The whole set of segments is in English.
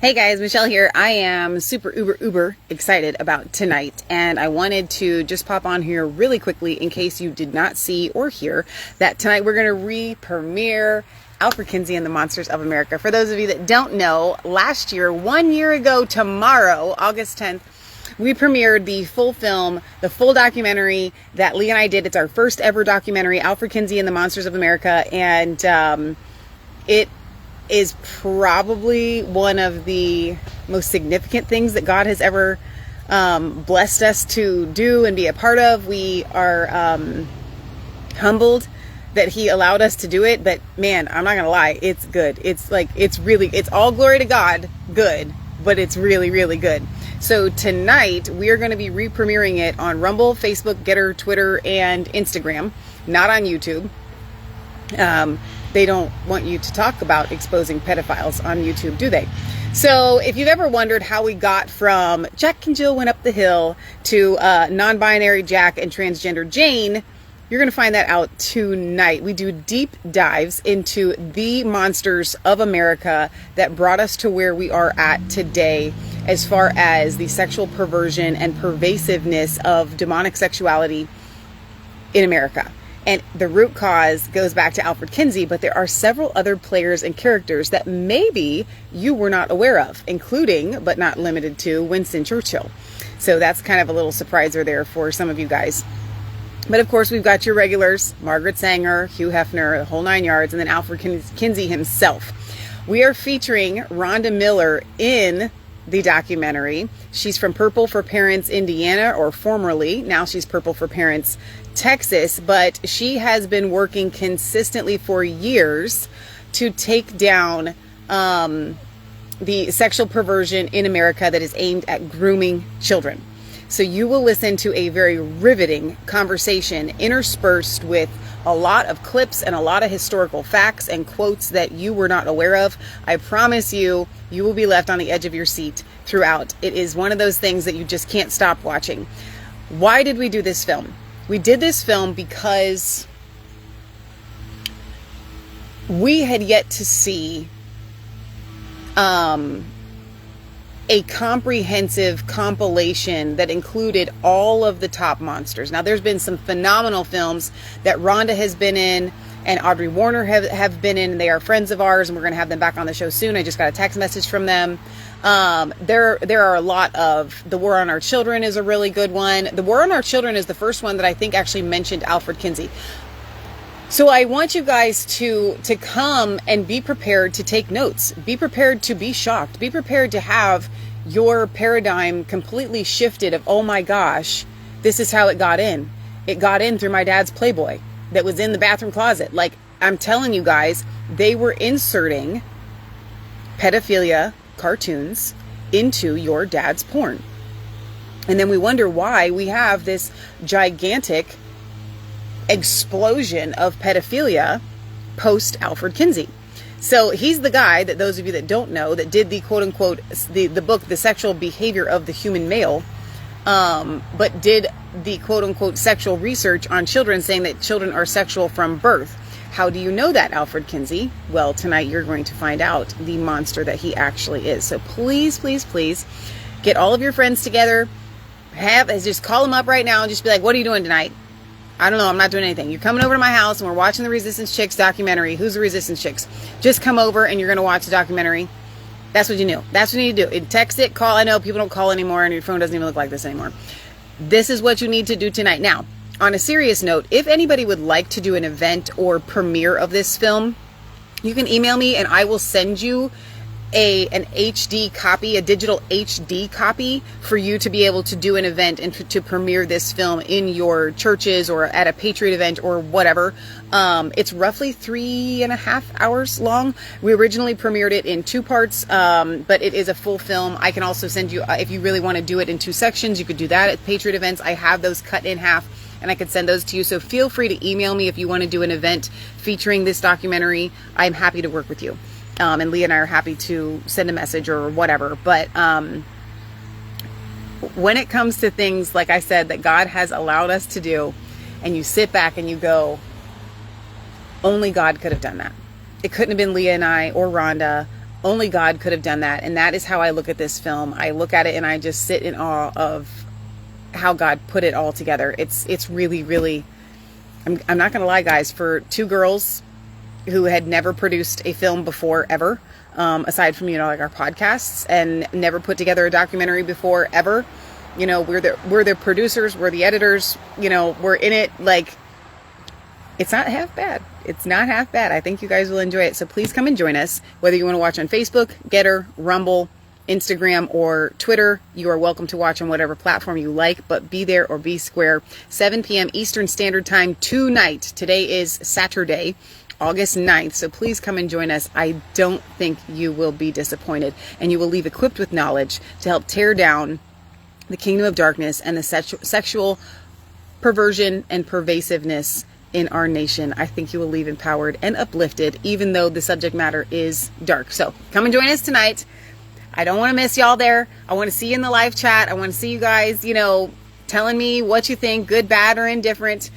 Hey guys, Michelle here. I am super uber excited about tonight, and I wanted to just pop on here really quickly in case you did not see or hear that tonight we're going to re-premiere Alfred Kinsey and the Monsters of America. For those of you that don't know, last year, 1 year ago tomorrow, August 10th, we premiered the full film, the full documentary that Lee and I did. It's our first ever documentary, Alfred Kinsey and the Monsters of America, and it is probably one of the most significant things that God has ever blessed us to do and be a part of. We are humbled that he allowed us to do it, but man, I'm not gonna lie, it's good. It's all glory to God, good, but it's really good. So tonight we are going to be re-premiering it on Rumble, Facebook, Getter, Twitter, and Instagram, not on YouTube. They don't want you to talk about exposing pedophiles on YouTube, do they? So if you've ever wondered how we got from Jack and Jill went up the hill to non-binary Jack and transgender Jane, you're going to find that out tonight. We do deep dives into the monsters of America that brought us to where we are at today as far as the sexual perversion and pervasiveness of demonic sexuality in America. And the root cause goes back to Alfred Kinsey, but there are several other players and characters that maybe you were not aware of, including, but not limited to, Winston Churchill. So that's kind of a little surpriser there for some of you guys. But of course, we've got your regulars, Margaret Sanger, Hugh Hefner, the whole nine yards, and then Alfred Kinsey himself. We are featuring Rhonda Miller in the documentary. She's from Purple for Parents, Indiana, or formerly, now she's Purple for Parents, Texas, but she has been working consistently for years to take down the sexual perversion in America that is aimed at grooming children. So you will listen to a very riveting conversation interspersed with a lot of clips and a lot of historical facts and quotes that you were not aware of. I promise you, you will be left on the edge of your seat throughout. It is one of those things that you just can't stop watching. Why did we do this film? We did this film because we had yet to see a comprehensive compilation that included all of the top monsters. Now, there's been some phenomenal films that Rhonda has been in and Audrey Warner have been in. They are friends of ours, and we're going to have them back on the show soon. I just got a text message from them. There are a lot of The War on Our Children is a really good one. The War on Our Children is the first one that I think actually mentioned Alfred Kinsey. So I want you guys to come and be prepared to take notes. Be prepared to be shocked. Be prepared to have your paradigm completely shifted of, oh my gosh, this is how it got in. It got in through my dad's Playboy that was in the bathroom closet. Like, I'm telling you guys, they were inserting pedophilia cartoons into your dad's porn. And then we wonder why we have this gigantic explosion of pedophilia post Alfred Kinsey. So he's the guy that those of you that don't know that did the quote unquote the book The Sexual Behavior of the Human Male, but did the quote unquote sexual research on children, saying that children are sexual from birth. How do you know that, Alfred Kinsey? Well, tonight you're going to find out the monster that he actually is. So please get all of your friends together. Just call them up right now and just be like, what are you doing tonight? I don't know, I'm not doing anything. You're coming over to my house and we're watching the Resistance Chicks documentary. Who's the Resistance Chicks? Just come over and you're going to watch the documentary. That's what you knew. That's what you need to do. Text it, call. I know people don't call anymore and your phone doesn't even look like this anymore. This is what you need to do tonight. Now, on a serious note, if anybody would like to do an event or premiere of this film, you can email me and I will send you an HD copy, a digital HD copy for you to be able to do an event and to premiere this film in your churches or at a Patriot event or whatever. It's roughly 3.5 hours long. We originally premiered it in 2 parts, but it is a full film. I can also send you, if you really want to do it in 2 sections, you could do that at Patriot events. I have those cut in half and I could send those to you. So feel free to email me if you want to do an event featuring this documentary. I'm happy to work with you. And Lee and I are happy to send a message or whatever. But when it comes to things, like I said, that God has allowed us to do, and you sit back and you go, only God could have done that. It couldn't have been Leah and I or Rhonda. Only God could have done that. And that is how I look at this film. I look at it and I just sit in awe of how God put it all together. It's really, really, I'm not going to lie, guys, for two girls who had never produced a film before ever, aside from, like our podcasts, and never put together a documentary before ever. We're the producers, we're the editors, we're in it. Like, it's not half bad. It's not half bad. I think you guys will enjoy it. So please come and join us. Whether you want to watch on Facebook, Getter, Rumble, Instagram, or Twitter, you are welcome to watch on whatever platform you like, but be there or be square. 7 p.m. Eastern Standard Time tonight. Today is Saturday, August 9th. So please come and join us. I don't think you will be disappointed, and you will leave equipped with knowledge to help tear down the kingdom of darkness and the sexual perversion and pervasiveness in our nation. I think you will leave empowered and uplifted, even though the subject matter is dark. So come and join us tonight. I don't want to miss y'all there. I want to see you in the live chat. I want to see you guys, telling me what you think, good, bad, or indifferent.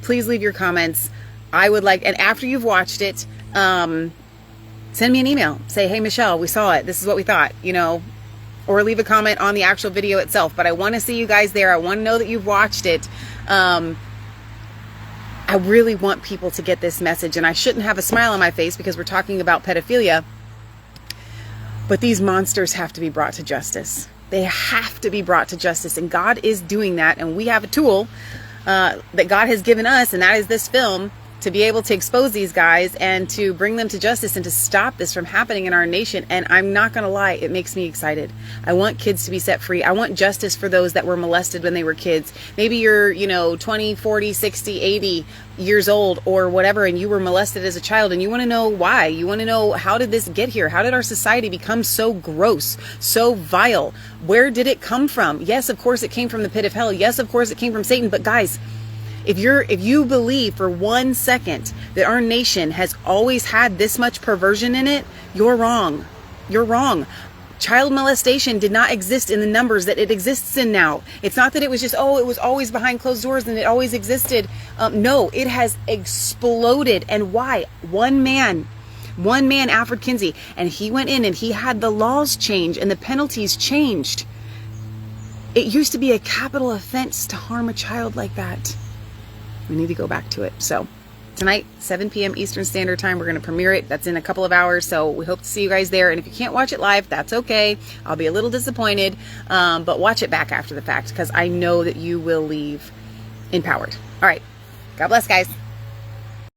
Please leave your comments. I would like, and after you've watched it, send me an email. Say, hey, Michelle, we saw it. This is what we thought, or leave a comment on the actual video itself. But I want to see you guys there. I want to know that you've watched it. I really want people to get this message, and I shouldn't have a smile on my face because we're talking about pedophilia, but these monsters have to be brought to justice. They have to be brought to justice, and God is doing that, and we have a tool that God has given us, and that is this film, to be able to expose these guys and to bring them to justice and to stop this from happening in our nation. And I'm not going to lie, it makes me excited. I want kids to be set free. I want justice for those that were molested when they were kids. Maybe you're, 20, 40, 60, 80 years old or whatever, and you were molested as a child, and you want to know why. You want to know, how did this get here? How did our society become so gross, so vile? Where did it come from? Yes, of course it came from the pit of hell. Yes, of course it came from Satan. But guys, if you believe for 1 second that our nation has always had this much perversion in it, you're wrong. You're wrong. Child molestation did not exist in the numbers that it exists in now. It's not that it was just, it was always behind closed doors and it always existed. No, it has exploded. And why? One man, Alfred Kinsey, and he went in and he had the laws change and the penalties changed. It used to be a capital offense to harm a child like that. We need to go back to it. So tonight, 7 p.m. Eastern Standard Time, we're going to premiere it. That's in a couple of hours. So we hope to see you guys there. And if you can't watch it live, that's okay. I'll be a little disappointed. But watch it back after the fact, because I know that you will leave empowered. All right. God bless, guys.